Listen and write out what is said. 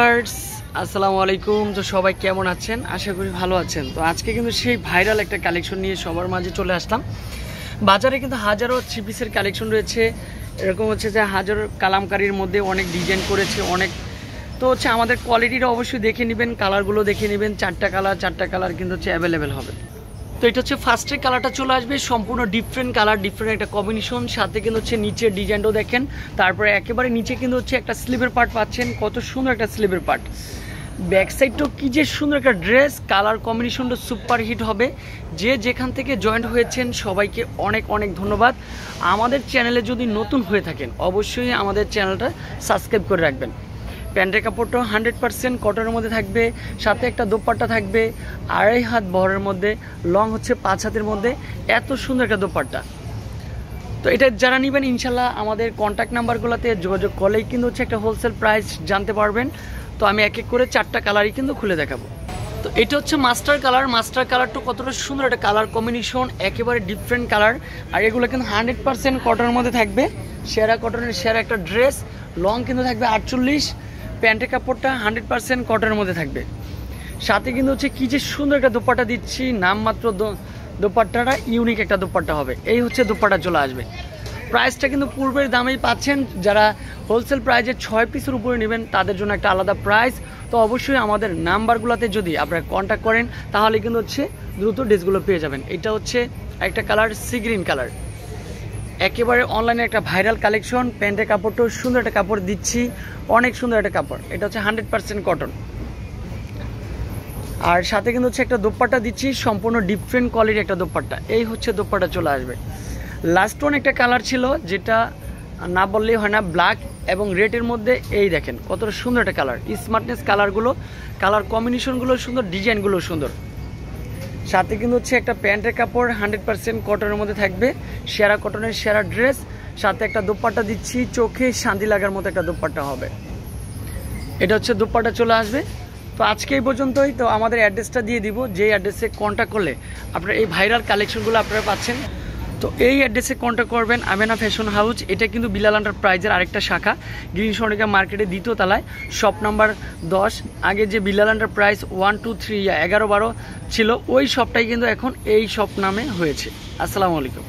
আসসালামু আলাইকুম। তো সবাই কেমন আছেন? আশা করি ভালো আছেন। তো আজকে কিন্তু সেই ভাইরাল একটা কালেকশন নিয়ে সবার মাঝে চলে আসলাম। বাজারে কিন্তু হাজারো থ্রি পিসের কালেকশন রয়েছে। এরকম হচ্ছে যে হাজারো কালামকারীর মধ্যে অনেক ডিজাইন করেছে অনেক। তো হচ্ছে আমাদের কোয়ালিটিটা অবশ্যই দেখে নেবেন, কালারগুলো দেখে নেবেন। চারটা কালার কিন্তু হচ্ছে অ্যাভেলেবেল হবে। তো এটা হচ্ছে ফার্স্টের কালারটা চলে আসবে, সম্পূর্ণ ডিফারেন্ট কালার, ডিফারেন্ট একটা কম্বিনেশন। সাথে কিন্তু হচ্ছে নিচের ডিজাইনটাও দেখেন। তারপরে একেবারে নিচে কিন্তু হচ্ছে একটা স্লিভের পার্ট পাচ্ছেন, কত সুন্দর একটা স্লিভের পার্ট। ব্যাক সাইডটাও কি যে সুন্দর একটা ড্রেস, কালার কম্বিনেশনটা সুপার হিট হবে। যে যেখান থেকে জয়েন্ট হয়েছেন সবাইকে অনেক অনেক ধন্যবাদ। আমাদের চ্যানেলে যদি নতুন হয়ে থাকেন অবশ্যই আমাদের চ্যানেলটা সাবস্ক্রাইব করে রাখবেন। প্যান্টের কাপড়টাও 100% কটনের মধ্যে থাকবে। সাথে একটা দোপাট্টা থাকবে 2.5 হাত বহরের মধ্যে, লং হচ্ছে 5 হাতের মধ্যে। এত সুন্দর একটা দোপাট্টা। তো এটা যারা নেবেন ইনশাল্লাহ আমাদের কন্ট্যাক্ট নাম্বারগুলোতে যোগাযোগ করলেই কিন্তু হচ্ছে একটা হোলসেল প্রাইস জানতে পারবেন। তো আমি এক এক করে 4টা কালারই কিন্তু খুলে দেখাবো। তো এটা হচ্ছে মাস্টার কালারটা কতটা সুন্দর একটা কালার কম্বিনেশন, একেবারে ডিফারেন্ট কালার। আর এগুলো কিন্তু 100% কটনের মধ্যে থাকবে। সেরা কটনের সেরা একটা ড্রেস। লং কিন্তু থাকবে 48। প্যান্টের কাপড়টা 100% কটনের মধ্যে থাকবে। সাথে কিন্তু হচ্ছে কি যে সুন্দর একটা দোপাট্টা দিচ্ছি, নামমাত্র দোপাট্টাটা ইউনিক একটা দোপাট্টা হবে। এই হচ্ছে দোপাট্টা চলে আসবে। প্রাইসটা কিন্তু পূর্বের দামেই পাচ্ছেন। যারা হোলসেল প্রাইজে 6 পিসের উপরে নেবেন তাদের জন্য একটা আলাদা প্রাইস। তো অবশ্যই আমাদের নাম্বারগুলোতে যদি আপনারা কন্ট্যাক্ট করেন তাহলে কিন্তু হচ্ছে দ্রুত ড্রেসগুলো পেয়ে যাবেন। এটা হচ্ছে একটা কালার সি গ্রিন কালার, একেবারে অনলাইনে একটা ভাইরাল কালেকশন। প্যান্টের কাপড়টাও সুন্দর একটা কাপড় দিচ্ছি, অনেক সুন্দর একটা কাপড়। এটা হচ্ছে 100% কটন। আর সাথে কিন্তু হচ্ছে একটা দোপাট্টা দিচ্ছি, সম্পূর্ণ ডিফারেন্ট কোয়ালিটির একটা দোপাট্টা। এই হচ্ছে দোপাট্টা চলে আসবে। লাস্ট ওয়ান একটা কালার ছিল যেটা না বললেই হয় না, ব্ল্যাক এবং রেডের মধ্যে। এই দেখেন কতটা সুন্দর একটা কালার, স্মার্টনেস কালারগুলো, কালার কম্বিনেশনগুলো সুন্দর, ডিজাইনগুলো সুন্দর। সাথে কিন্তু হচ্ছে একটা প্যান্টের কাপড় 100% কটনের মধ্যে থাকবে, সেরা কটনের সেরা ড্রেস। সাথে একটা দোপাট্টা দিচ্ছি, চোখে শান্তি লাগার মতো একটা দোপাট্টা হবে। এটা হচ্ছে দোপাট্টা চলে আসবে। তো আজকে এই পর্যন্তই। তো আমাদের অ্যাড্রেসটা দিয়ে দিব, যে অ্যাড্রেসে কন্ট্যাক্ট করলে আপনারা এই ভাইরাল কালেকশনগুলো আপনারা পাচ্ছেন। তো এই অ্যাড্রেসে কন্ট্যাক্ট করবেন, আমেনা ফ্যাশন হাউস। এটা কিন্তু বিলাল এন্টারপ্রাইজের আরেকটা শাখা, গ্রিন সোনিকা মার্কেটের 2য় তলায়, শপ নাম্বার 10। আগে যে বিলাল এন্টারপ্রাইজ 1, 2, 3, 11, 12 ছিল, ওই শপটাই কিন্তু এখন এই শপ নামে হয়েছে। আসসালামু আলাইকুম।